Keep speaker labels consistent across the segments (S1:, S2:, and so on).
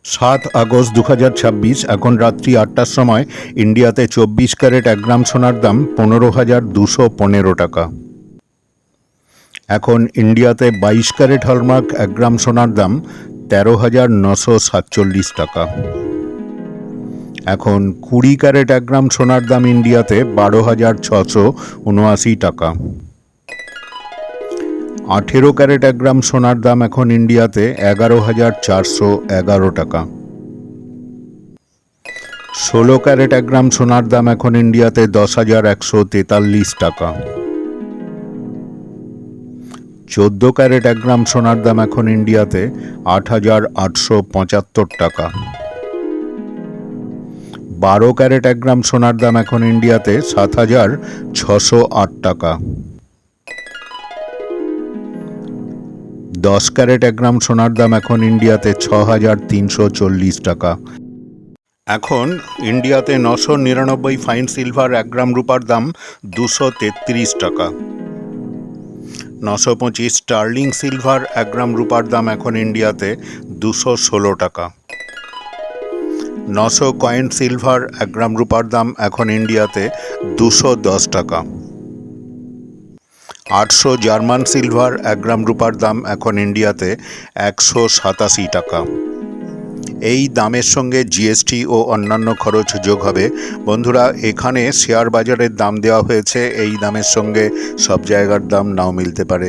S1: 7 August 2026 এখন রাত্রি 8টার সময় ইন্ডিয়াতে 24 ক্যারেট 1 গ্রাম সোনার দাম 15,215 টাকা। এখন ইন্ডিয়াতে 22 ক্যারেট হলমার্ক 1 গ্রাম সোনার দাম 13,947 টাকা। এখন 20 ক্যারেট 1 গ্রাম সোনার দাম ইন্ডিয়াতে 12,679 টাকা। 18 ক্যারেট 1 গ্রাম সোনার দাম এখন ইন্ডিয়াতে 11,411 টাকা। 16 ক্যারেট 1 গ্রাম সোনার দাম এখন ইন্ডিয়াতে 10,143 টাকা। 14 ক্যারেট 1 গ্রাম সোনার দাম এখন ইন্ডিয়াতে 8,875 টাকা। 12 ক্যারেট 1 গ্রাম সোনার দাম এখন ইন্ডিয়াতে 7,608 টাকা। 10 ক্যারেট 1 গ্রাম সোনার দাম এখন ইন্ডিয়াতে 6,340 টাকা। এখন ইন্ডিয়াতে 999 ফাইন সিলভার 1 গ্রাম রূপার দাম 233 টাকা। 925 স্টার্লিং সিলভার 1 গ্রাম রূপার দাম এখন ইন্ডিয়াতে 216 টাকা। 900 কয়েন সিলভার 1 গ্রাম রূপার দাম এখন ইন্ডিয়াতে 210 টাকা। 800 জার্মান সিলভার 1 গ্রাম রূপার দাম এখন ইন্ডিয়াতে 187 টাকা। এই দামের সঙ্গে জিএসটি ও অন্যান্য খরচ যোগ হবে। বন্ধুরা, এখানে শেয়ার বাজারের দাম দেওয়া হয়েছে, এই দামের সঙ্গে সব জায়গার দাম নাও মিলতে পারে।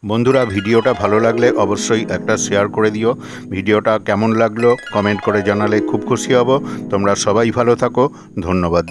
S1: বন্ধুরা, ভিডিওটা ভালো লাগলে অবশ্যই একটা শেয়ার করে দিও। ভিডিওটা কেমন লাগলো কমেন্ট করে জানালে খুব খুশি হব। তোমরা সবাই ভালো থাকো, ধন্যবাদ।